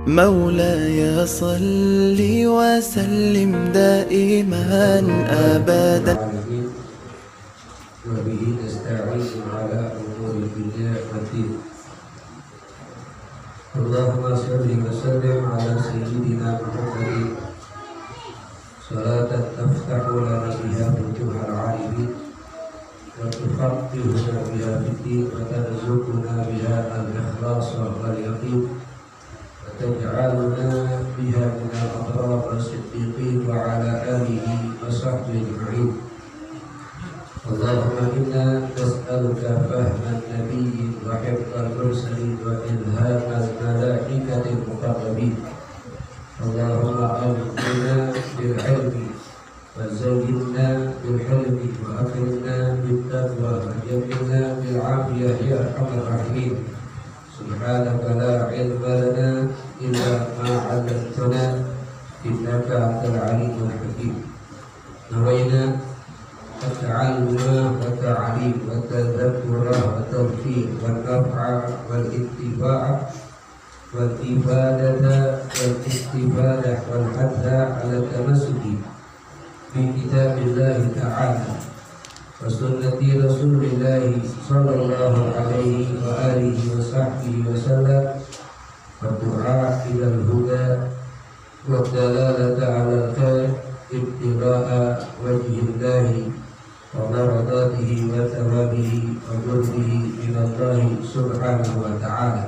مولاي صل وسلم دائما أبدا. وبه نستعين على أمور الدنيا والدين. اللهم صل وسلم على سيدنا محمد صلاة تفتح لنا بها فتوح العارفين وتفقهنا بها في الدين وترزقنا بها الإخلاص واليقين وتجعلنا بها من الأبرار والصديقين وعلى آله وصحبه أجمعين. اللهم إنا نسألك فهم النبي وحفظ المرسلين وإلهام الملائكة المقربين. اللهم أغننا بالعلم وزينا بالحلم وأكرمنا بالتقوى وجملنا بالعافية يا أرحم الراحمين. سبحانك لا علم لنا إلا ما علمتنا إنك أنت العليم الحكيم. نوينا التعلم والتعليم والتذكر والتوفيق والنفع والانتفاع والإفادة والاستفادة والحث على التمسك بكتاب الله تعالى وسنة رسول الله صلى الله عليه وآله وصحبه وسلم والدعاء إلى الهدى والدلالة على الخير ابتغاء وجه الله ومرضاته وثوابه وجوده من الله سبحانه وتعالى.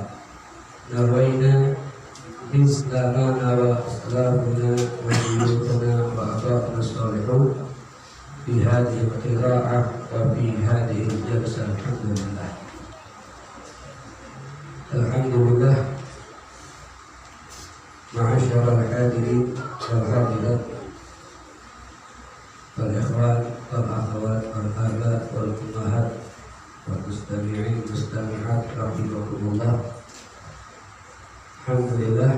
نوينا إسلامنا وإسلامنا وبيوتنا وأباؤنا الصالحون في هذه القراءة وفي هذه الجلسة. الحمد لله. الحمد لله. معاشر الحاضرين والحاضرات والإخوان والأخوات والآباء والأمهات والمستمعين والمستمعات رحمكم الله. Alhamdulillah,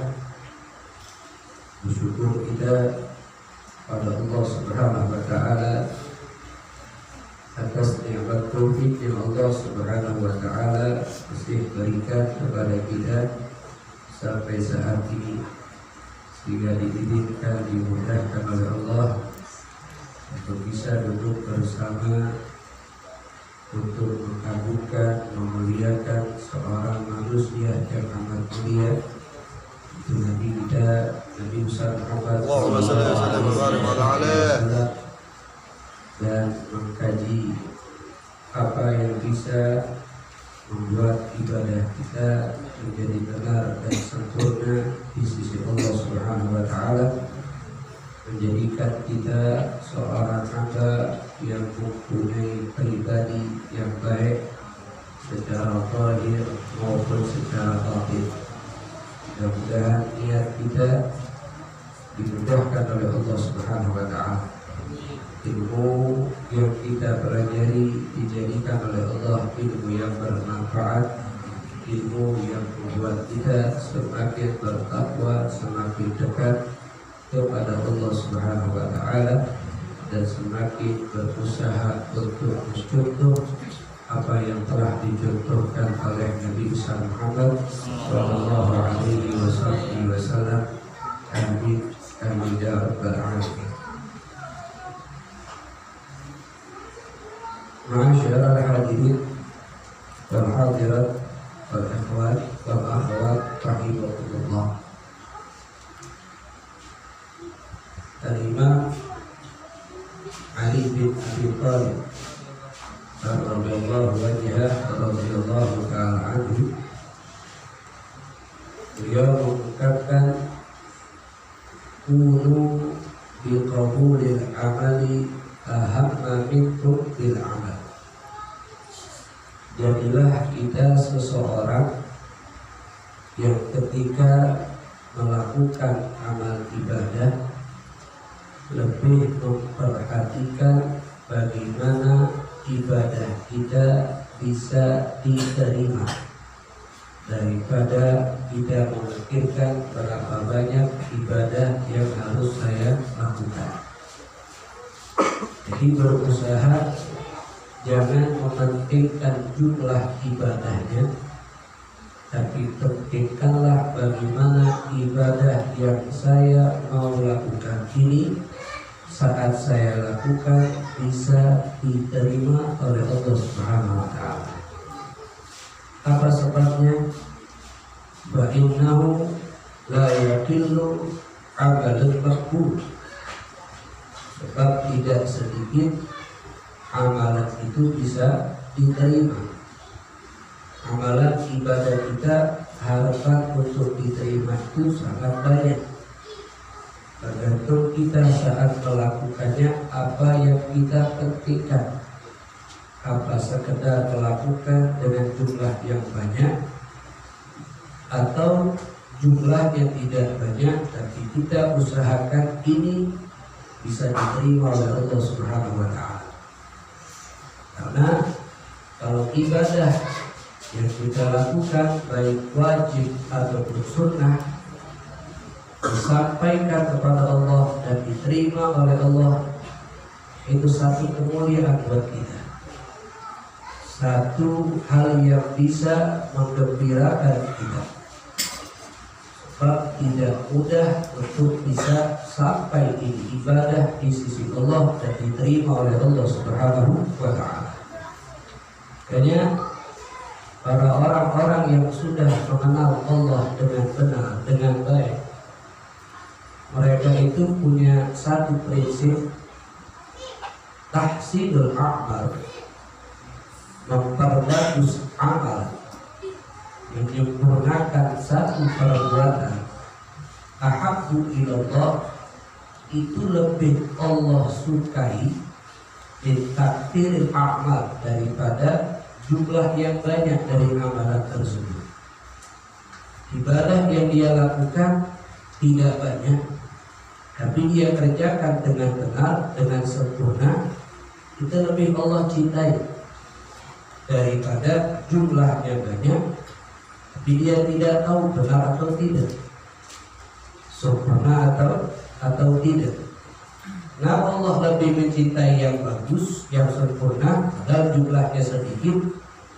bersyukur kita pada Allah Subhanahu wa Ta'ala atas nikmat taufik yang Allah Subhanahu wa Ta'ala masih berikan kepada kita sampai saat ini, sehingga diizinkan, dimudahkan oleh Allah untuk bisa duduk bersama untuk mengagungkan, memuliakan seorang manusia yang amat mulia, itu Nabi kita, Nabi besar Muhammad SAW, dan mengkaji apa yang bisa membuat ibadah kita menjadi benar dan sempurna di sisi Allah Subhanahu wa Ta'ala, menjadikan kita seorang hamba yang mempunyai pribadi yang baik secara zahir maupun secara batin. Mudah-mudahan niat kita dimudahkan oleh Allah Subhanahu wa Ta'ala. Ilmu yang kita pelajari dijadikan oleh Allah ilmu yang bermanfaat, ilmu yang membuat kita semakin bertakwa, semakin dekat kepada Allah Subhanahu wa Ta'ala, dan semakin berusaha untuk mencontoh apa yang telah dicontohkan oleh Nabi besar Muhammad sallallahu alaihi wasallam. Amin amin ya rabbal alamin. Ma'asyiral hadirin wal hadirat wal ikhwan wal akhwat rahimakumullah. Al-Imam Ali bin Abi Thalib radhiyallahu ta'ala anhu, beliau mengungkapkan kunu biqabulil amali ahamma minkum bil amal. Jadilah kita seseorang yang ketika melakukan amal ibadah lebih memperhatikan bagaimana ibadah kita bisa diterima daripada kita memikirkan berapa banyak ibadah yang harus saya lakukan. Jadi berusaha jangan mementingkan jumlah ibadahnya, tapi pentingkanlah bagaimana ibadah yang saya mau lakukan ini saat saya lakukan bisa diterima oleh Allah Subhanahu wa taala. Apa sebabnya? Wa innahu la yaqillu amalul maqbul. Sebab tidak sedikit amalan itu bisa diterima. Amalan ibadah kita, harapan untuk diterima itu sangat banyak. Tergantung kita saat melakukannya apa yang kita pentingkan. Apa sekedar melakukan dengan jumlah yang banyak atau jumlah yang tidak banyak, tapi kita usahakan ini bisa diterima oleh Allah Subhanahu wa taala. Karena kalau ibadah yang kita lakukan baik wajib ataupun sunnah disampaikan kepada Allah dan diterima oleh Allah, itu satu kemuliaan buat kita, satu hal yang bisa menggembirakan kita. Sebab tidak mudah untuk bisa sampai ini ibadah di sisi Allah dan diterima oleh Allah Subhanahu wa taala. Makanya para orang-orang yang sudah mengenal Allah dengan benar, dengan baik, mereka itu punya satu prinsip, tahsinul amal, memperbagus amal, menyempurnakan satu perbuatan, ahabbu ilallah, itu lebih Allah sukai takdiril amal daripada jumlah yang banyak dari amalan tersebut. Ibadah yang dia lakukan tidak banyak, tapi dia kerjakan dengan benar, dengan sempurna, itu lebih Allah cintai daripada jumlahnya banyak, tapi dia tidak tahu benar atau tidak, sempurna atau tidak. Nah, Allah lebih mencintai yang bagus, yang sempurna, dan jumlahnya sedikit,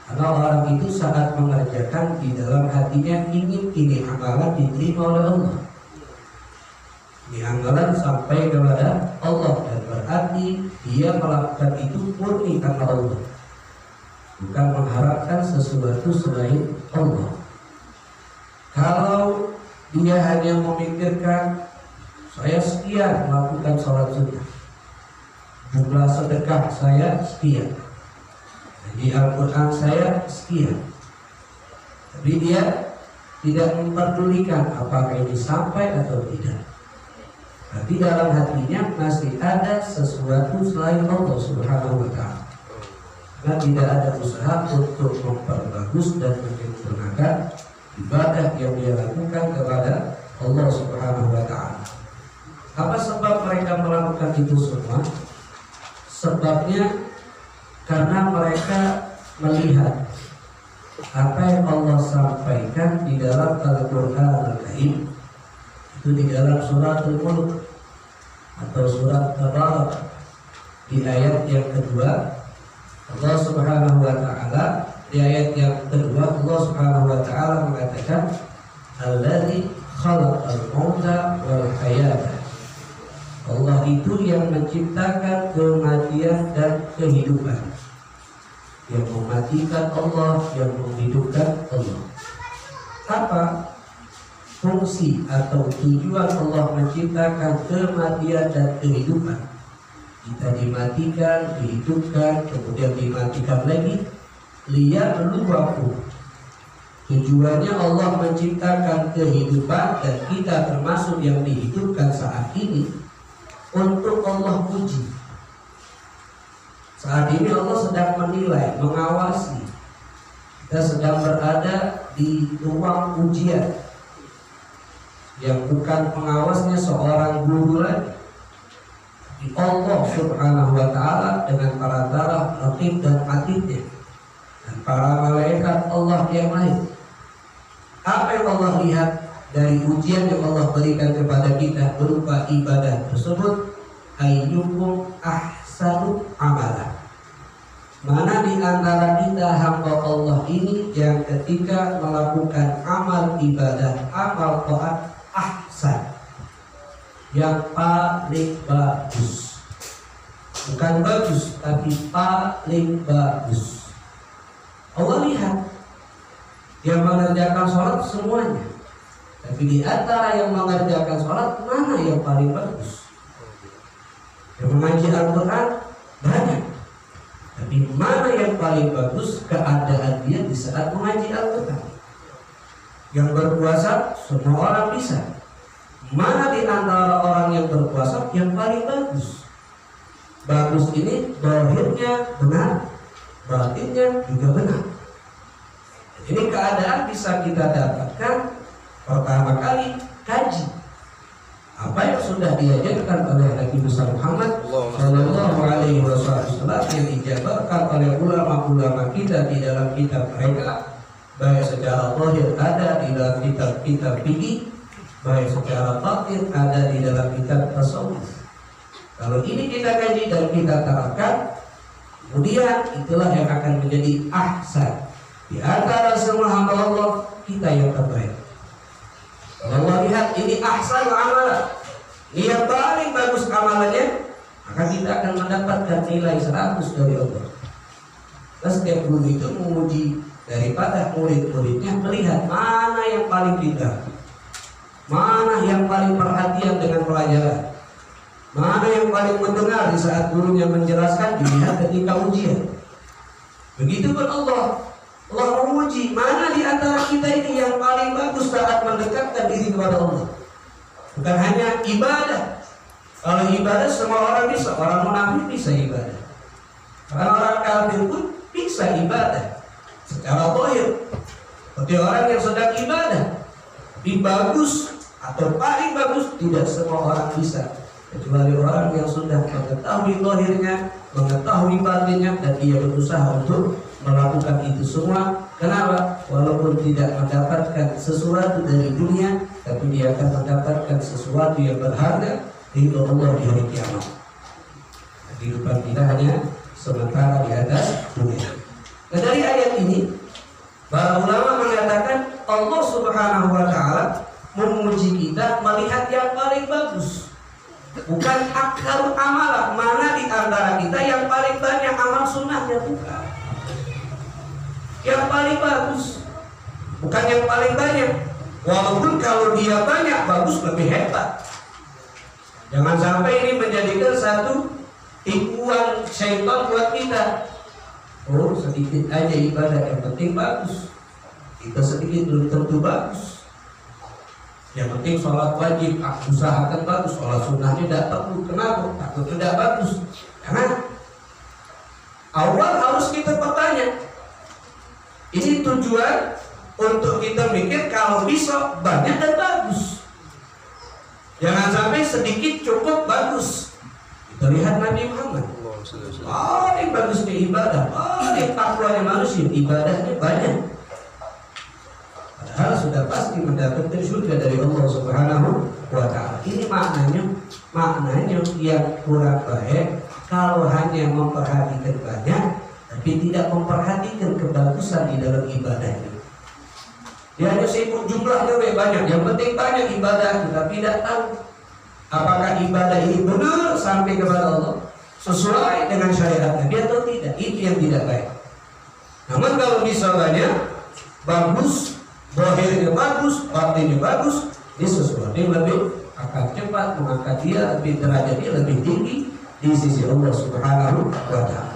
karena orang itu sangat mengerjakan di dalam hatinya ingin ini amalan diterima oleh Allah. Ini amalan sampai kepada Allah, dan berarti dia melakukan itu murni karena Allah, bukan mengharapkan sesuatu selain Allah. Kalau dia hanya memikirkan saya sekian melakukan sholat sunnah, jumlah sedekah saya sekian, di Al-Quran saya sekian, tapi dia tidak memperdulikan apakah ini sampai atau tidak. Tapi dalam hatinya masih ada sesuatu selain Allah Subhanahu wa ta'ala, karena tidak ada usaha untuk memperbagus dan menyempurnakan ibadah yang dia lakukan kepada Allah Subhanahu wa ta'ala. Apa sebab mereka melakukan itu semua? Sebabnya karena mereka melihat apa yang Allah sampaikan di dalam Al-Quran Al-Karim, itu di dalam surat Al-Mulk atau surat Tabarak, di ayat yang kedua Allah Subhanahu wa ta'ala, di ayat yang kedua Allah Subhanahu wa ta'ala mengatakan alladzi khalaqal mauta wal hayata. Allah itu yang menciptakan kematian dan kehidupan, yang mematikan Allah, yang menghidupkan Allah. Apa fungsi atau tujuan Allah menciptakan kematian dan kehidupan? Kita dimatikan, dihidupkan, kemudian dimatikan lagi, liyabluwakum. Tujuannya Allah menciptakan kehidupan dan kita termasuk yang dihidupkan saat ini untuk Allah uji. Saat ini Allah sedang menilai, mengawasi. Kita sedang berada di ruang ujian yang bukan pengawasnya seorang guru lagi, di Allah Subhanahu wa ta'ala dengan para taraf, raqib dan atidnya, dan para malaikat Allah yang lain. Apa yang Allah lihat dari ujian yang Allah berikan kepada kita berupa ibadah tersebut? Ayyukum ahsanu amalan. Mana di antara kita hamba Allah ini yang ketika melakukan amal ibadah, amal taat, yang paling bagus. Bukan bagus, tapi paling bagus. Allah lihat yang mengerjakan sholat semuanya, tapi di antara yang mengerjakan sholat mana yang paling bagus? Yang mengaji Al-Quran banyak, tapi mana yang paling bagus keadaan dia di saat mengaji Al-Quran? Yang berpuasa semua orang bisa. Mana di antara orang yang berpuasa yang paling bagus? Bagus ini zahirnya benar, batinnya juga benar. Ini keadaan bisa kita dapatkan pertama kali kaji apa yang sudah diajarkan oleh Nabi Muhammad Sallallahu Alaihi Wasallam yang dijabarkan oleh ulama-ulama kita di dalam kitab mereka, baik secara zahir ada di dalam kitab-kitab fikih, baik secara batin ada di dalam kitab tasawuf. Kalau ini kita kaji dan kita terapkan, kemudian itulah yang akan menjadi ahsan. Di antara semua hamba Allah, kita yang terbaik. Kalau Allah lihat ini ahsan amalan, ini yang paling bagus amalannya, maka kita akan mendapatkan nilai 100 dari Allah. Dan setiap guru itu menguji daripada murid-muridnya, melihat mana yang paling pintar, mana yang paling perhatian dengan pelajaran, mana yang paling mendengar di saat gurunya menjelaskan, dilihat ketika ujian. Begitu pun Allah menguji mana di antara kita ini yang paling bagus saat mendekatkan diri kepada Allah. Bukan hanya ibadah. Kalau ibadah semua orang bisa, orang munafik bisa ibadah, orang kafir pun bisa ibadah secara zahir. Seperti orang yang sedang ibadah, tapi bagus atau paling bagus tidak semua orang bisa, kecuali orang yang sudah mengetahui zahirnya, mengetahui batinnya, dan dia berusaha untuk melakukan itu semua. Kenapa? Walaupun tidak mendapatkan sesuatu dari dunia, tapi dia akan mendapatkan sesuatu yang berharga di Allah di hari kiamat. Kehidupan kita hanya sementara di atas dunia. Nah, dari ayat ini para ulama mengatakan Allah Subhanahu wa Ta'ala memuji kita melihat yang paling bagus, bukan akal amalan. Mana di antara kita yang paling banyak amal sunnahnya, bukan. Yang paling bagus, bukan yang paling banyak. Walaupun kalau dia banyak bagus lebih hebat. Jangan sampai ini menjadikan satu tipuan syaitan buat kita. Oh, sedikit aja ibadah yang penting bagus, kita sedikit belum tentu bagus. Yang penting sholat wajib, usahakan bagus. Sholat sunnahnya tidak perlu. Kenapa? Takut tidak bagus. Karena awal harus kita bertanya. Ini tujuan untuk kita mikir kalau bisa banyak dan bagus. Jangan sampai sedikit cukup bagus. Kita lihat Nabi Muhammad, paling bagusnya ibadah, paling takwanya manusia, ibadahnya banyak. Padahal sudah pasti mendapatkan surga dari Allah Subhanahu wa Ta'ala. Ini maknanya yang kurang baik kalau hanya memperhatikan banyak tapi tidak memperhatikan kebagusan di dalam ibadahnya. Dia hanya sibuk jumlahnya lebih banyak, yang penting banyak ibadah, kita tidak tahu apakah ibadah ini benar sampai kepada Allah, sesuai dengan syariat Nabi atau tidak. Itu yang tidak baik. Namun kalau bisa banyak, bagus, zahirnya bagus, batinnya bagus, ini sesuatu yang lebih akan cepat mengangkat dia, lebih derajatnya lebih tinggi di sisi Allah Subhanahu wa Ta'ala.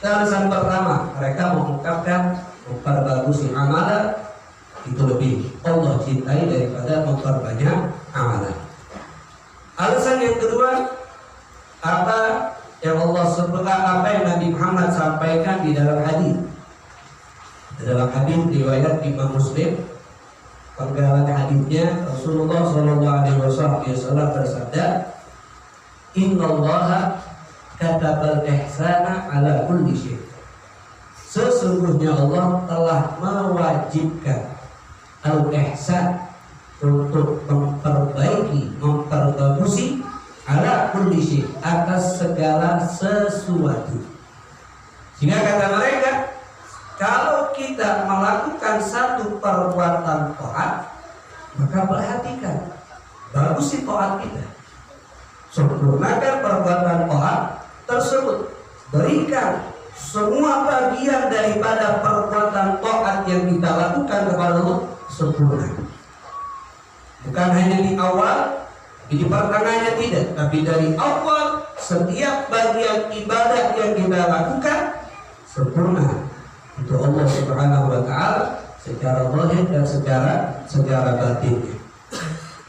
Alasan pertama, mereka mengungkapkan memperbagusi amalan itu lebih Allah cintai daripada memperbanyak amalan. Alasan yang kedua, apa yang Allah sebutkan, apa yang Nabi Muhammad sampaikan di dalam hadis. Di dalam hadis riwayat Imam Muslim, penggalan hadisnya Rasulullah Shallallahu Alaihi Wasallam bersabda, Innallaha katabal ihsana ala kulli syai. Sesungguhnya Allah telah mewajibkan al-ihsan untuk memperbaiki, memperbagusi ala kulli syai, atas segala sesuatu. Sehingga kata mereka, kalau kita melakukan satu perbuatan taat, maka perhatikan bagusi taat kita. Sempurnakan perbuatan taat tersebut. Berikan semua bagian daripada perbuatan taat yang kita lakukan kepada Allah sempurna. Bukan hanya di awal, di pertengahannya tidak, tapi dari awal setiap bagian ibadah yang kita lakukan sempurna untuk Allah Subhanahu wa taala secara zahir dan secara batin.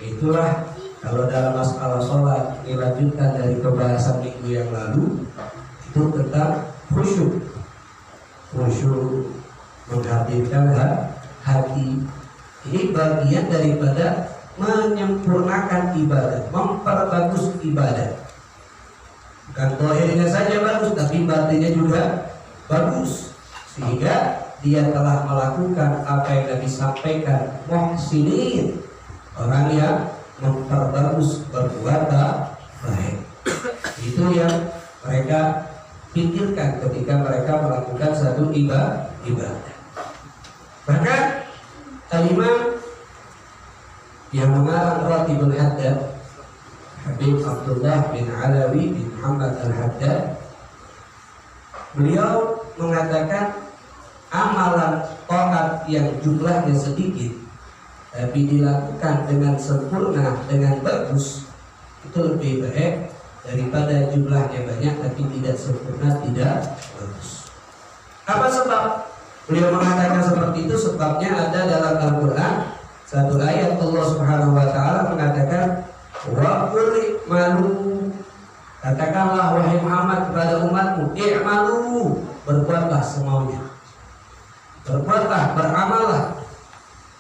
Itulah kalau dalam masalah sholat dilanjutkan dari pembahasan minggu yang lalu itu tentang khusyuk menghadirkan hati. Ini bagian daripada menyempurnakan ibadah, memperbagus ibadah. Bukan zahirnya saja bagus, tapi batinnya juga bagus, sehingga dia telah melakukan apa yang Nabi sampaikan, muhsinin, orang yang memperbagus perbuatan baik. Itu yang mereka pikirkan ketika mereka melakukan satu ibadah. Bahkan Al-Imam yang mengarang Ratibul Haddad, Habib Abdullah bin Alawi bin Muhammad Al-Haddad, beliau mengatakan amalan taat yang jumlahnya sedikit tapi dilakukan dengan sempurna, dengan bagus, itu lebih baik daripada jumlahnya banyak tapi tidak sempurna, tidak bagus. Apa sebab beliau mengatakan seperti itu? Sebabnya ada dalam Al-Quran satu ayat Allah Subhanahu wa taala mengatakan wa qul i'malu, katakanlah wahai Muhammad kepada umatmu, i'malu, berbuatlah semaunya, berbuatlah, beramallah,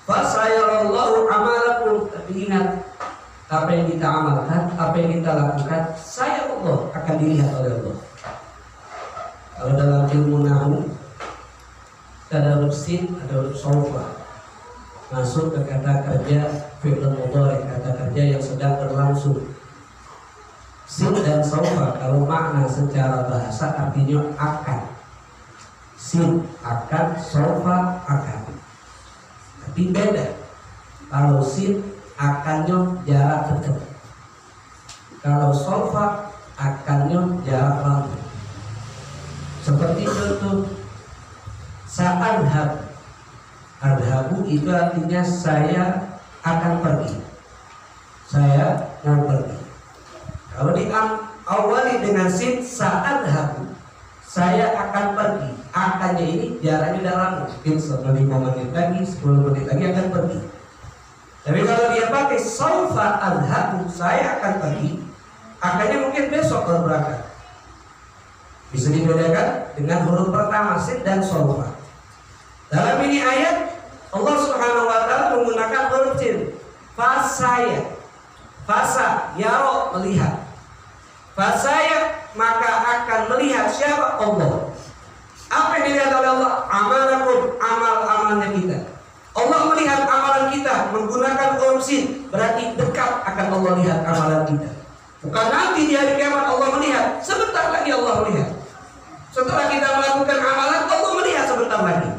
fasayarallahu amalakum. Tapi ingat, apa yang kita amalkan, apa yang kita lakukan, saya Allah akan dilihat oleh Allah. Kalau dalam ilmu nahwu ada huruf sin, ada huruf sawfa, masuk ke kata kerja fi'il mudhari, kata kerja yang sedang berlangsung. Sin dan sawfa kalau makna secara bahasa artinya akan. Sin akan, sawfa akan. Tapi beda. Kalau sin akannya jarak dekat, kalau sawfa akannya jarak lama. Seperti contoh sa'adhab, adhabu itu artinya saya akan pergi, saya akan pergi. Kalau diawali dengan sin sa'adhabu, saya akan pergi, akannya ini jaraknya dalam mungkin 5 menit lagi, 10 menit lagi akan pergi. Tapi kalau dia pakai sawfa adhabu, saya akan pergi, akannya mungkin besok baru berangkat. Bisa dibedakan dengan huruf pertama sin dan sawfa. Dalam ini ayat Allah Subhanahu wa taala menggunakan huruf sin. Fasaya, fasa, yaro, melihat. Fasaya, maka akan melihat siapa? Allah. Apa yang dilihat oleh Allah? Amalakum, amal-amalnya kita. Allah melihat amalan kita menggunakan huruf sin, berarti dekat akan Allah lihat amalan kita. Bukan nanti di hari kiamat Allah melihat, sebentar lagi Allah melihat. Setelah kita melakukan amalan, Allah melihat sebentar lagi.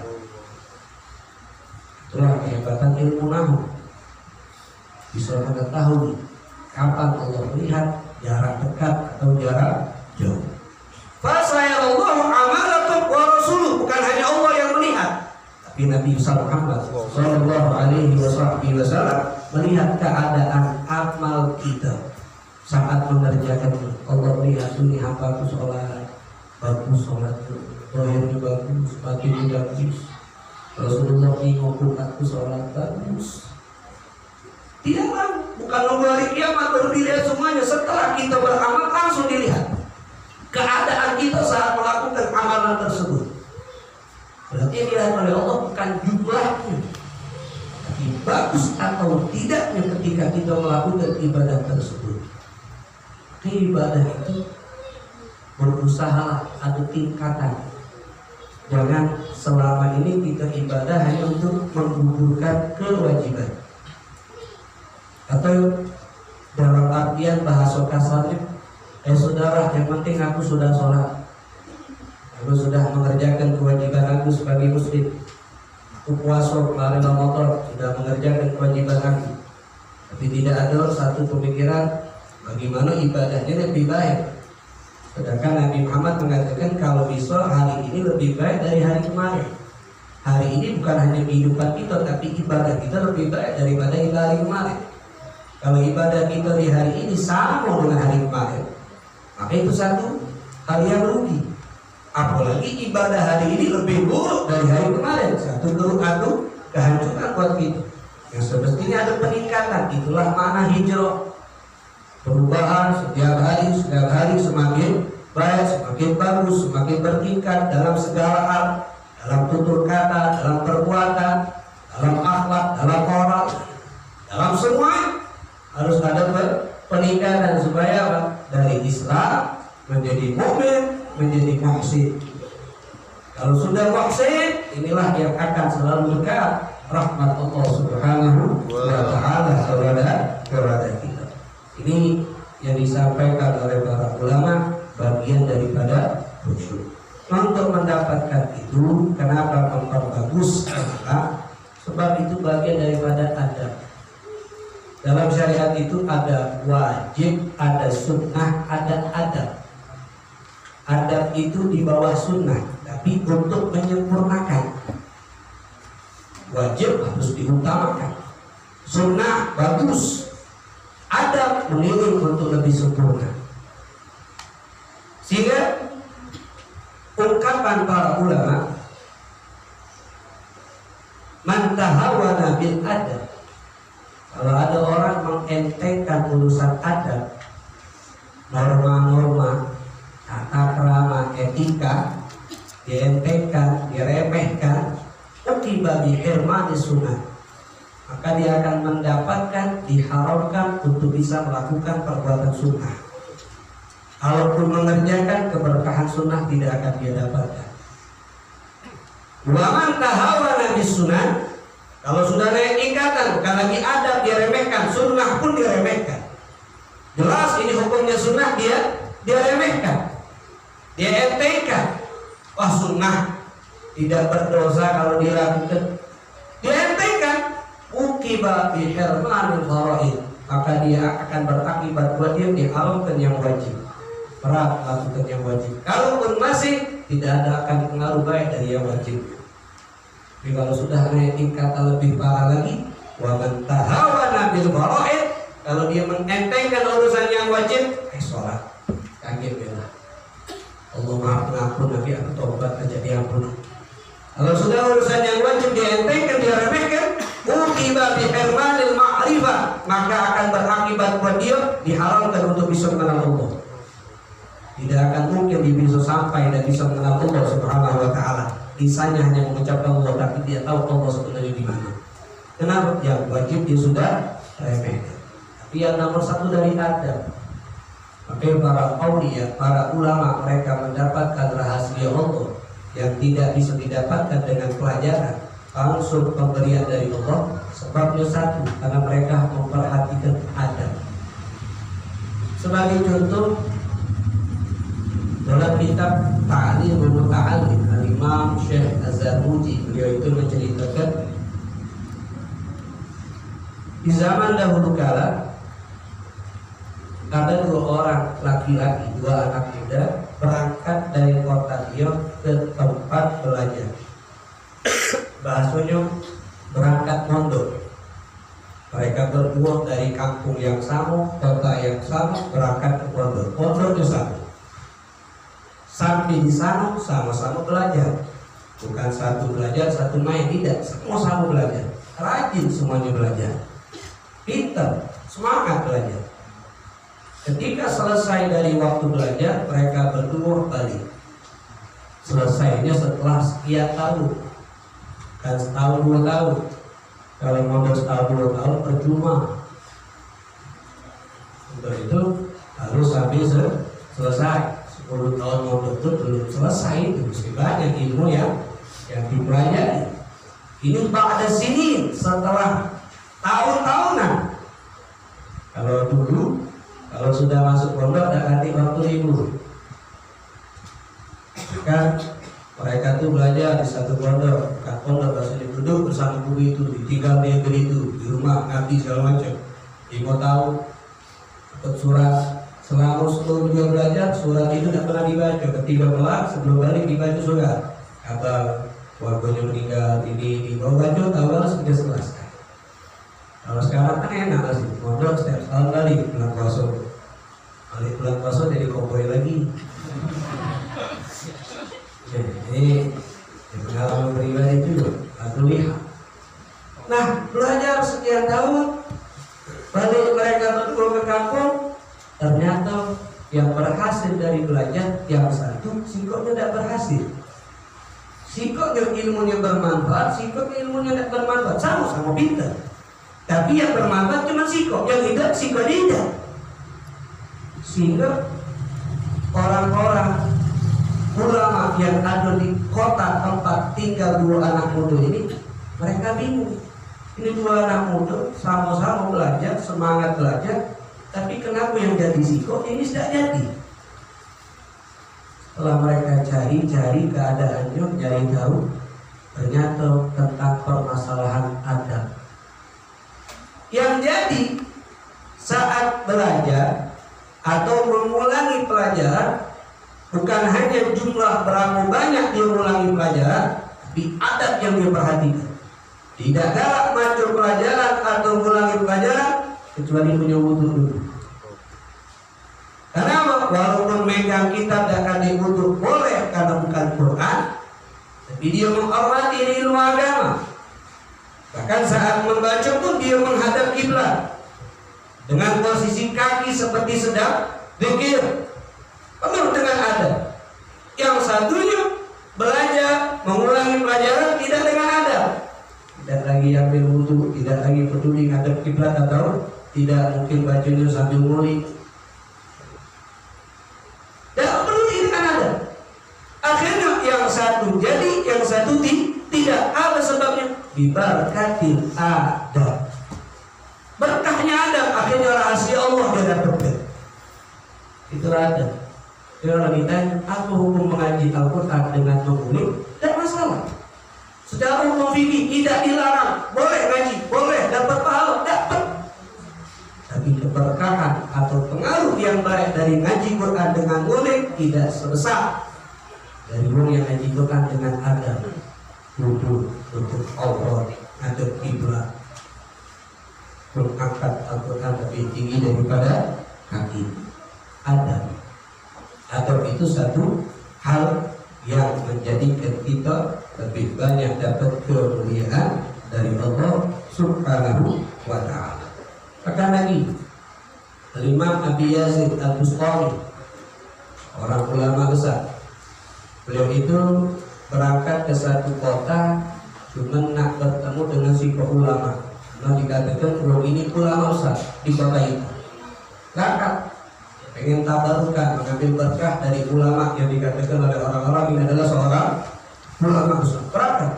Itulah kehebatan ilmu nahwu, bisa mengetahui kapan Allah melihat, jarak dekat atau jarak jauh. Fasayarallahu amalakum wa rasuluh, bukan hanya Allah yang melihat, tapi Nabi Muhammad sallallahu alaihi wasallam melihat keadaan amal kita saat mengerjakannya. Allah melihat ini hamba tu sholat, bagus sholatnya, zahirnya bagus, batinnya bagus. Rasulullah ngomong aku sholat bagus. Tidak kan? Bukan nunggu hari kiamat baru dilihat semuanya. Setelah kita beramal langsung dilihat keadaan kita saat melakukan amalan tersebut. Berarti yang dilihat oleh Allah bukan jumlahnya, tapi bagus atau tidaknya ketika kita melakukan ibadah tersebut. Ibadah itu berusaha ada tingkatan. Jangan selama ini kita ibadah hanya untuk menggugurkan kewajiban, atau dalam artian bahasa kasarnya, saudara, yang penting aku sudah sholat, aku sudah mengerjakan kewajiban aku sebagai muslim, aku puasa kemarin Ramadan, sudah mengerjakan kewajiban aku. Tapi tidak ada satu pemikiran, bagaimana ibadahnya lebih baik. Sedangkan Nabi Muhammad mengatakan kalau bisa hari ini lebih baik dari hari kemarin. Hari ini bukan hanya kehidupan kita, tapi ibadah kita lebih baik daripada hari kemarin. Kalau ibadah kita di hari ini sama dengan hari kemarin, maka itu satu hal yang rugi. Apalagi ibadah hari ini lebih buruk dari hari kemarin, satu kehancuran buat kita. Yang semestinya ada peningkatan, itulah makna hijrah. Perubahan setiap hari semakin baik, semakin bagus, semakin bertingkat dalam segala hal, dalam tutur kata, dalam perbuatan, dalam akhlak, dalam moral, dalam semua harus ada peningkatan supaya apa? Dari Islam menjadi mukmin, menjadi muhsin. Kalau sudah muhsin, inilah yang akan selalu dekat rahmat Allah Subhanahu wa taala kepada kita. Ini yang disampaikan oleh para ulama, bagian daripada khusyuk. Untuk mendapatkan itu, kenapa memperbagus akhlak? Sebab itu bagian daripada adab. Dalam syariat itu ada wajib, ada sunnah, ada adab. Adab itu di bawah sunnah, tapi untuk menyempurnakan. Wajib harus diutamakan. Sunnah bagus, adab mengiring untuk lebih sempurna. Sehingga ungkapan para ulama, man tahawana bil adab, kalau ada orang mengentengkan urusan adab, norma-norma, tata krama, etika, dientengkan, diremehkan, utiba bi hirmani sunnah, maka dia akan mendapatkan diharamkan untuk bisa melakukan perbuatan sunnah. Kalaupun mengerjakan, keberkahan sunnah tidak akan dia dapatkan. Wa man tahawana bis sunnah, kalau sudah naik ikatan, bukan lagi adab dia remehkan, sunnah pun diremehkan. Jelas ini hukumnya sunnah, dia remehkan, dia entengkan. Wah, sunnah tidak berdosa kalau dilakukan, dia entengkan. Uqiba bi hirmanil faraid, maka dia akan berakibat buat dia diharamkan yang wajib. Berat lakukan yang wajib. Kalaupun masih, tidak ada akan pengaruh baik dari yang wajib. Tapi kalau sudah naik tingkatan lebih parah lagi, wa man tahawana bil faraid, kalau dia mengentengkan urusan yang wajib, sholat kaget bela. Allah maaf pengampun, Nabi aku tobat aja diampuni. Kalau sudah urusan yang wajib dientengkan, diremehkan, uqiba bi hirmanil ma'rifah, maka akan berakibat buat dia diharamkan untuk bisa mengenal Allah. Tidak akan mungkin dia bisa sampai dan bisa mengenal Allah Subhanahu wa taala. Lisannya hanya mengucapkan Allah, tapi dia tahu Allah sebenarnya di mana. Kenapa? Yang wajib dia sudah remehkan. Tapi yang nomor satu dari adab. Maka para aulia, para ulama, mereka mendapatkan rahasia Allah yang tidak bisa didapatkan dengan pelajaran, langsung pemberian dari Allah. Sebabnya satu, karena mereka memperhatikan adab. Sebagai contoh, dalam kitab Ta'limul Muta'allim, Al-Imam Syekh Az-Zarnuji, beliau itu menceritakan di zaman dahulu kala ada dua orang laki-laki, dua anak muda berangkat dari kota Riau ke tempat belajar. Bahasanya berangkat mondok. Mereka berdua dari kampung yang sama, kota yang sama, berangkat ke pondok. Pondoknya sama. Sampai di sana sama-sama belajar. Bukan satu belajar, satu main, tidak. Semua sama belajar. Rajin semuanya belajar. Pintar, semangat belajar. Ketika selesai dari waktu belajar, mereka berdua balik. Selesainya setelah sekian tahun, kan setahun 2 tahun. Kalau mondok setahun 2 tahun percuma. Untuk itu harus habis selesai. 10 tahun mondok itu belum selesai, itu masih banyak ilmu yang dipelajari. Ini ba'da sinin, setelah tahun-tahunan. Kalau dulu, kalau sudah masuk pondok tidak ganti waktu libur. Kan mereka tuh belajar di satu pondok, kan pondok maksudnya duduk bersama guru itu, ditinggal dia itu di rumah ngaji segala macam. 5 tahun, surat. Selama seluruh dia belajar, surat itu tidak pernah dibaca. Ketika pulang sebelum balik dibaca surat. Kata keluarganya meninggal, ini mau baca tahu harus sudah selesai. Kalau sekarang kan enak sih, ngobrol setiap tahun balik bulan puasa. Balik bulan puasa jadi koboi lagi. Ini pengalaman pribadi juga, aku lihat. Nah, belajar sekian tahun, balik mereka betul ke kampung, ternyata yang berhasil dari belajar yang satu, sikoknya tidak berhasil. Sikoknya ilmunya bermanfaat, sikoknya ilmunya tidak bermanfaat, sama-sama pintar. Tapi yang bermanfaat cuma sikok, yang tidak sikok tidak. Sehingga orang-orang ulama yang ada di kota tempat tinggal dua anak muda ini, mereka bingung. Ini dua anak muda sama-sama belajar, semangat belajar, tapi kenapa yang jadi sikok ini tidak jadi? Setelah mereka cari-cari keadaannya, cari tahu, ternyata tentang permasalahan adab. Yang jadi saat belajar atau mengulangi pelajaran, bukan hanya jumlah berapa banyak dia mengulangi pelajaran, tapi adab yang dia perhatikan. Tidak galak macam pelajaran atau mengulangi pelajaran kecuali punya wudu dulu. Karena walaupun megang kitab dan kali wudu boleh karena bukan Quran, tapi dia menghormati ilmu agama. Bahkan saat membaca pun dia menghadap kiblat dengan posisi kaki seperti sedang zikir, penuh dengan adab. Yang satunya belajar mengulangi pelajaran tidak dengan adab, tidak lagi ambil wudu, tidak lagi peduli ngadep kiblat atau tidak mungkin bacanya sambil ngulik. Tidak peduli dengan adab. Akhirnya yang satu jadi, yang satu tidak. Apa sebabnya? Diberkati adab. Berkahnya adab, akhirnya rahasia Allah dia dapatkan. Itu adab. Kalau orang ditanya, apa hukum mengaji Al-Quran dengan mengulik? Tidak masalah. Secara hukum fikih tidak dilarang, boleh ngaji, boleh dapat pahala, dapat. Tapi keberkahan atau pengaruh yang baik dari ngaji Quran dengan ngulik tidak sebesar dari orang yang ngaji Quran dengan adab. Duduk untuk Allah, ngadep kiblat, mengangkat Al-Quran lebih tinggi daripada kaki. Adab. Adab itu satu hal yang menjadikan kita lebih banyak dapat kemuliaan dari Allah Subhanahu wa ta'ala. Bahkan lagi Imam Abi Yazid Al-Bustami, orang ulama besar, beliau itu berangkat ke satu kota cuma nak bertemu dengan si ulama. Nah, dikatakan beliau ini ulama besar di kota itu. Berangkat pengen tabarukan, mengambil berkah dari ulama yang dikatakan oleh orang-orang ini adalah seorang ulama besar. Berangkat.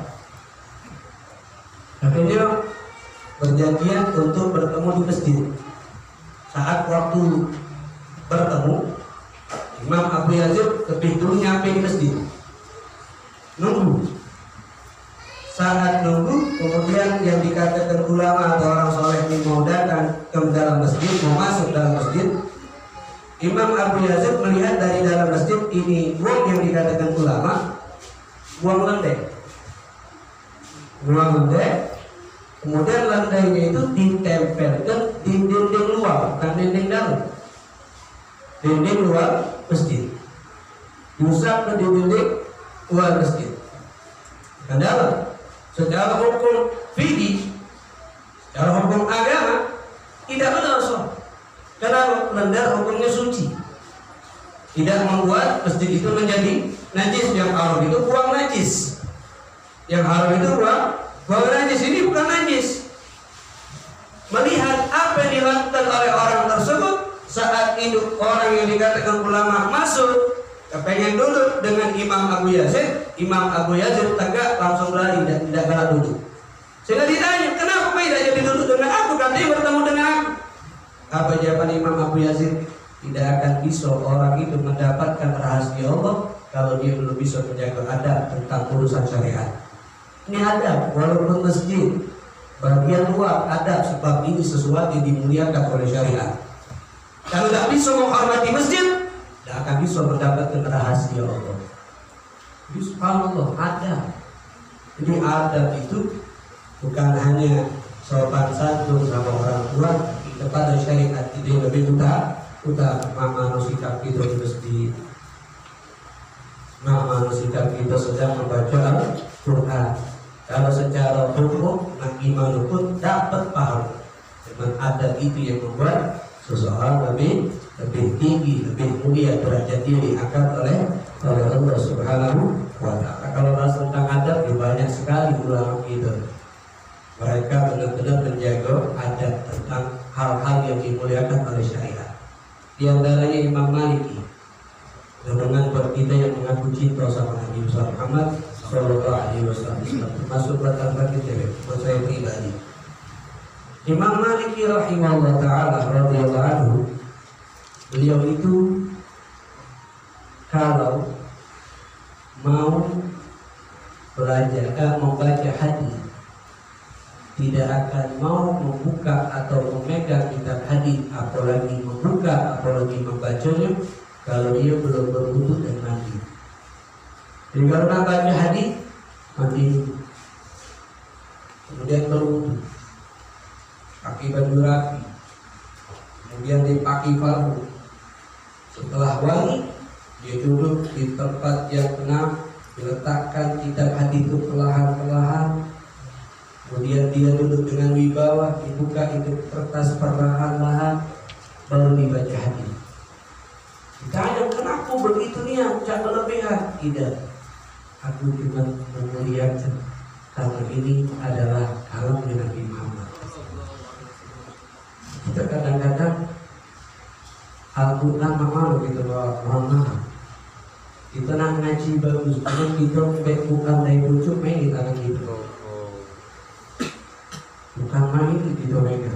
Akhirnya berjanjian untuk bertemu di masjid. Saat waktu bertemu, Imam Abu Yazid lebih dulu nyampe di masjid. Nunggu. Saat nunggu, kemudian yang dikatakan ulama atau orang soleh ini mau datang ke dalam masjid, mau masuk dalam masjid. Imam Abu Yazid melihat dari dalam masjid ini buang yang dikatakan ulama, buang lendek. Buang lendek. Kemudian lantainya itu ditempelkan di dinding luar, bukan dinding dalam. Dinding luar masjid. Diusap ke dinding luar masjid. Bukan dalam. Secara hukum fikih, secara hukum agama tidak benar soal. Karena lendar hukumnya suci. Tidak membuat masjid itu menjadi najis. Yang haram itu buang najis. Yang haram itu buang najis. Ini bukan najis. Melihat apa yang dilakukan oleh orang tersebut, saat itu orang yang dikatakan ulama masuk, kepengen duduk dengan Imam Abu Yazid. Imam Abu Yazid tegak langsung lari dan tidak kalah duduk. Sehingga ditanya, kenapa tidak jadi duduk dengan aku? Katanya bertemu dengan aku. Apa jawaban Imam Abu Yazid? Tidak akan bisa orang itu mendapatkan rahasia Allah kalau dia belum bisa menjaga adab tentang urusan syariat. Ini adab, walaupun masjid bagian luar adab, sebab ini sesuatu yang dimuliakan oleh syariat. Kalau tidak bisa menghormati masjid, tidak akan bisa mendapatkan rahasia Allah. Jadi subhanallah ada. Jadi adab itu bukan hanya sopan santun sama orang tua, tapi kepada syariat itu lebih utama sikap kita di masjid. Sikap kita sedang membaca Al-Quran. Kalau secara hukum, iman pun dapat paham. Dengan adab itu yang membuat seseorang lebih tinggi, lebih mulia derajat diri diangkat oleh Allah Subhanahu wa Ta'ala. Kalau bahas tentang adab, banyak sekali ulama kita. Mereka benar-benar menjaga adab tentang hal-hal yang dimuliakan oleh syariat. Di antaranya Imam Maliki. Dengan buat kita yang mengaku cinta sama Nabi Muhammad Sallallahu Alaihi Wasallam, termasuk buat kita, buat saya pribadi. Imam Maliki rahimahullah ta'ala radhiyallahu anhu, beliau itu kalau mau belajar membaca hadis tidak akan mau membuka atau memegang kitab hadis, apalagi membuka, apalagi membacanya kalau dia belum berwudu dan mandi. Jadi kalau nak baca hadis, mandi kemudian berwudu, pakai baju rapi, kemudian dipakai fardu. Setelah wangi, dia duduk di tempat yang benar, diletakkan kitab hadis itu perlahan-lahan. Kemudian dia duduk dengan wibawa, dibuka itu kertas perlahan-lahan, baru dibaca hadis. Ditanya, kenapa begitu niat, jangan berlebihan? Tidak, aku cuma memuliakan karena ini adalah kalam Nabi Muhammad. Kita kadang-kadang Al-Quran malu gitu, mohon maaf. Kita nak ngaji bagus, karena kita baik bukan dari bujuk main di tangan kita. Bukan main gitu mereka.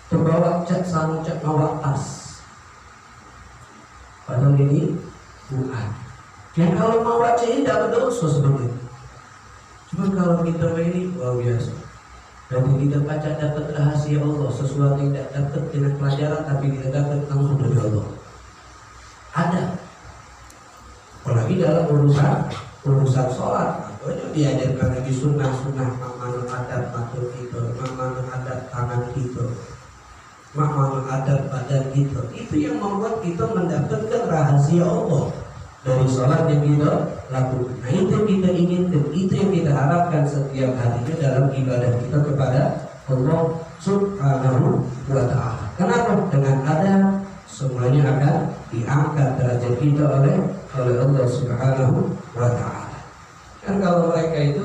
Terbawa cat sama cat bawa tas. Padahal ini bukan. Dan kalau mau baca ini tidak berdosa sebenarnya. Cuma kalau kita ini luar biasa. Dan kita baca dapat rahasia Allah, sesuatu yang tidak dapat dengan pelajaran tapi kita dapat langsung dari Allah. Ada. Apalagi dalam urusan sholat, makanya diajarkan lagi sunnah-sunnah, makmanul adab matur kita, makmanul adab tangan kita, makmanul adab badan kita. Itu yang membuat kita mendapatkan rahasia Allah dari sholat yang kita lakukan. Nah, itu yang kita inginkan, itu yang kita harapkan setiap harinya dalam ibadah kita kepada Allah Subhanahu wa Ta'ala. Kenapa? Dengan adab semuanya akan diangkat derajat kita oleh Allah Subhanahu wa Ta'ala. Kan kalau mereka itu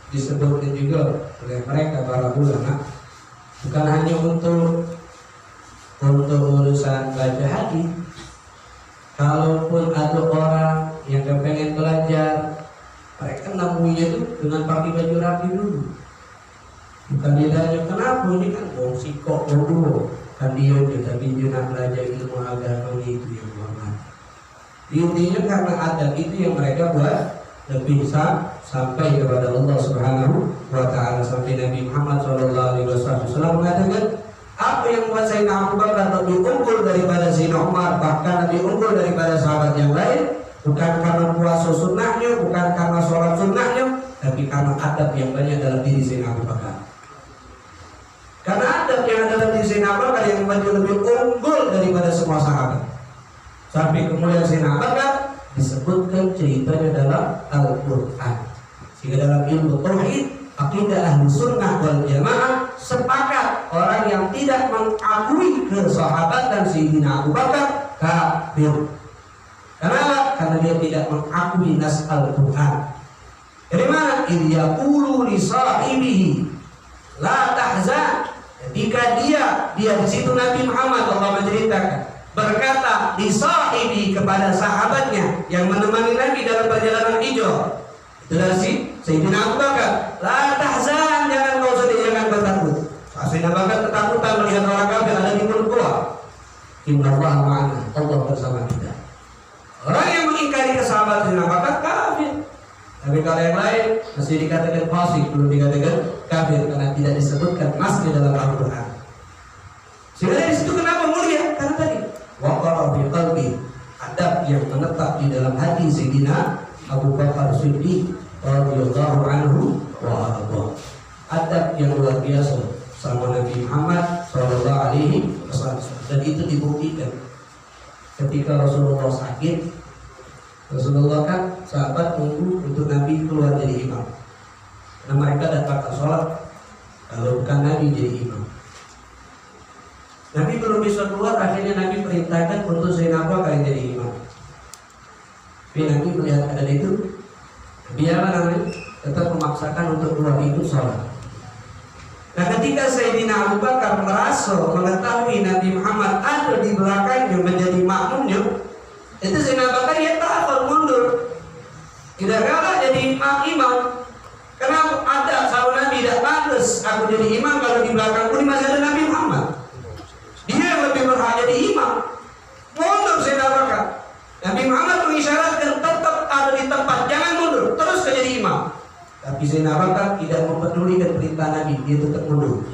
disebutkan juga oleh mereka para ulama, bukan hanya untuk urusan baca hadis. Kalaupun ada orang yang kepengen belajar, mereka nemunya itu dengan pakai baju rapi dulu. Bukan dia tanya kenapa, ini kan bong sikok dulu. Kan dia tapi dia nak belajar ilmu agama itu yang hormat. Intinya karena adab itu yang mereka buat lebih sampai kepada Allah Subhanahu wa Ta'ala. Sampai Nabi Muhammad SAW mengatakan, apa yang membuat Sayyidina Abu Bakar lebih unggul daripada Sayyidina Umar, bahkan lebih unggul daripada sahabat yang lain, bukan karena puasa sunnahnya, bukan karena sholat sunnahnya, tapi karena adab yang banyak dalam diri Sayyidina Abu Bakar. Karena adab yang ada dalam diri Sayyidina Abu Bakar yang membuat dia lebih unggul daripada semua sahabat. Sampai kemudian Sayyidina Abu Bakar disebutkan ceritanya dalam Al-Quran. Sehingga dalam ilmu tauhid, akidah ahli sunnah wal jamaah sepakat orang yang tidak mengakui kesahabatan dan Sayyidina Abu Bakar kafir. Kenapa? Karena dia tidak mengakui nas Al-Quran. Dari mana? Idh yaqulu li sahibihi la tahzan. Ketika dia di situ Nabi Muhammad Allah menceritakan berkata di sahibi kepada sahabatnya yang menemani Nabi dalam perjalanan hijrah. Itulah Sayyidina Abu Bakar, la tahzan, jangan kau sedih, jangan bertakut. Sayyidina Abu Bakar ketakutan melihat orang kafir ada di mulut gua. Innallaha ma'ana, Allah bersama kita. Orang yang mengingkari kesahabatan Sayyidina Abu Bakar kafir. Tapi kalau yang lain masih dikatakan fasik, belum dikatakan kafir karena tidak disebutkan nas di dalam Al-Quran. Sehingga dari situ kenapa mulia? Karena tadi yang menetap di dalam hati Sayyidina Abu Bakar Siddiq radhiyallahu anhu wa arda. Adab yang luar biasa sama Nabi Muhammad sallallahu alaihi wasallam, dan itu dibuktikan ketika Rasulullah sakit. Rasulullah kan sahabat tunggu untuk Nabi keluar jadi imam, karena mereka datangkan sholat kalau bukan Nabi jadi imam. Nabi belum bisa keluar, akhirnya Nabi perintahkan untuk Sayyidina Abu Bakar jadi imam. Tapi Nabi melihat keadaan itu, biarlah Nabi tetap memaksakan untuk keluar ikut sholat. Nah, ketika Sayyidina Abu Bakar merasa mengetahui Nabi Muhammad ada di belakangnya menjadi makmumnya, itu Sayyidina Abu Bakar ya takut mundur, tidak kalah jadi imam. Karena ada sahabat Nabi, tidak pantas aku jadi imam kalau di belakangku ini masih ada Nabi Muhammad. Dia yang lebih berhak jadi imam. Mundur Sayyidina Abu Bakar. Nabi Muhammad mengisyaratkan tetap ada di tempat, jangan mundur, terus jadi imam. Tapi Sayyidina Abu Bakar tidak mempedulikan perintah Nabi, dia tetap mundur.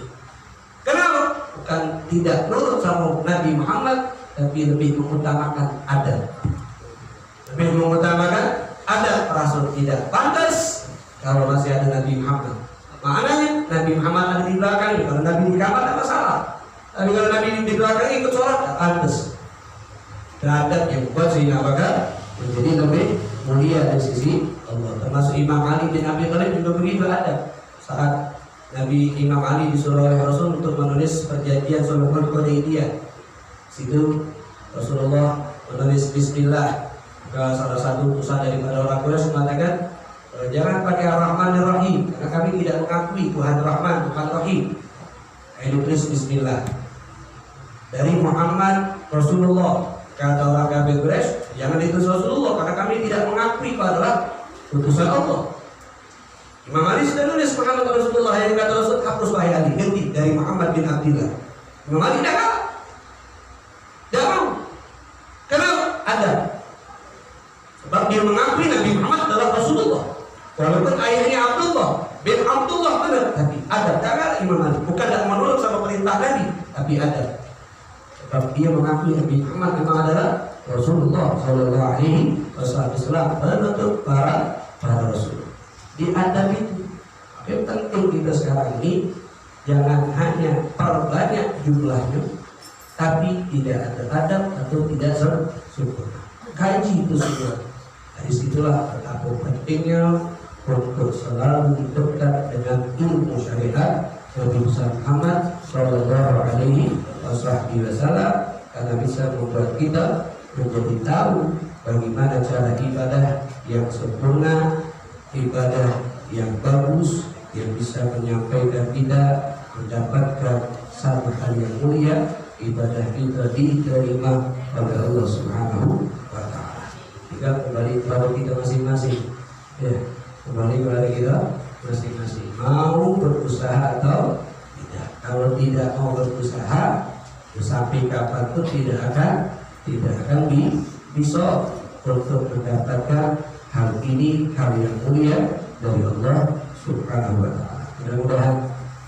Kenapa? Bukan tidak nurut sama Nabi Muhammad, tapi lebih mengutamakan adab. Lebih mengutamakan adab, Rasul tidak pantas kalau masih ada Nabi Muhammad. Maknanya Nabi Muhammad ada di belakang, kalau Nabi di kamar tidak masalah. Tapi kalau Nabi di belakang ikut sholat, tidak pantas. Adab yang buat Sayyidina Abu Bakar menjadi lebih mulia dari sisi Allah. Termasuk Imam Ali bin Abi Thalib juga begitu adab. Saat Nabi Imam Ali disuruh oleh Rasul untuk menulis perjanjian Sulhul Hudaybiyah, situ Rasulullah menulis Bismillah. Maka salah satu utusan daripada orang Quraisy mengatakan, jangan pakai Ar-Rahmanir Rahim, karena kami tidak mengakui Tuhan Rahman, Tuhan Rahim. Ini tulis Bismillah. Dari Muhammad Rasulullah, kata orang kafir Quraisy, jangan ditulis Rasulullah, karena kami tidak mengakui itu adalah utusan Allah. Imam Ali sudah nulis Muhammad Rasulullah, yang kata Rasul hapus wahai Ali, ganti dari Muhammad bin Abdullah. Imam Ali tidak mau. Tidak mau. Kenapa? Ada. Sebab dia mengakui Nabi Muhammad adalah Rasulullah. Walaupun ayahnya Abdullah bin Abdullah benar, tapi ada. Jangan Imam Ali bukan tidak menurut sama perintah Nabi, tapi ada. Sebab dia mengakui Nabi Muhammad memang adalah Rasulullah Sallallahu Alaihi Wasallam, penutup para Rasul. Di adab itu, yang penting kita sekarang ini jangan hanya perbanyak jumlahnya, tapi tidak ada adab atau tidak sempurna. Kaji itu semua. Dari situlah betapa pentingnya untuk selalu dekat dengan ilmu syariat Nabi Muhammad Sallallahu Alaihi Wasallam, karena bisa membuat kita menjadi tahu bagaimana cara ibadah yang sempurna, ibadah yang bagus, yang bisa menyampaikan kita mendapatkan satu hal yang mulia, ibadah kita diterima oleh Allah Subhanahu wa Ta'ala. Tinggal kembali kepada kita masing-masing, ya, kembali kepada kita masing-masing, mau berusaha atau tidak. Kalau tidak mau berusaha, sampai kapanpun tidak akan bisa untuk mendapatkan hal ini, hal yang mulia dari Allah Subhanahu wa Ta'ala. Mudah-mudahan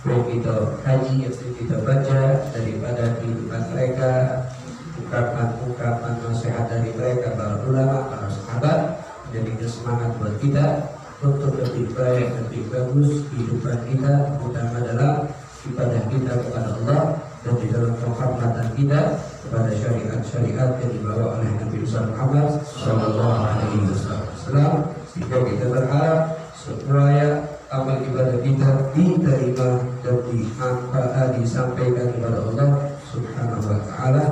yang kita kaji, yang kita baca daripada kehidupan mereka, ungkapan-ungkapan nasihat dari mereka, para ulama, para sahabat, menjadi semangat buat kita untuk lebih baik, lebih bagus kehidupan kita, terutama dalam ibadah kita kepada Allah dan di dalam penghormatan kita kepada syariat-syariat yang dibawa oleh Nabi Muhammad Sallallahu Alaihi Wasallam, sehingga kita berharap supaya amal ibadah kita diterima dan disampaikan kepada Allah Subhanahu Wa Taala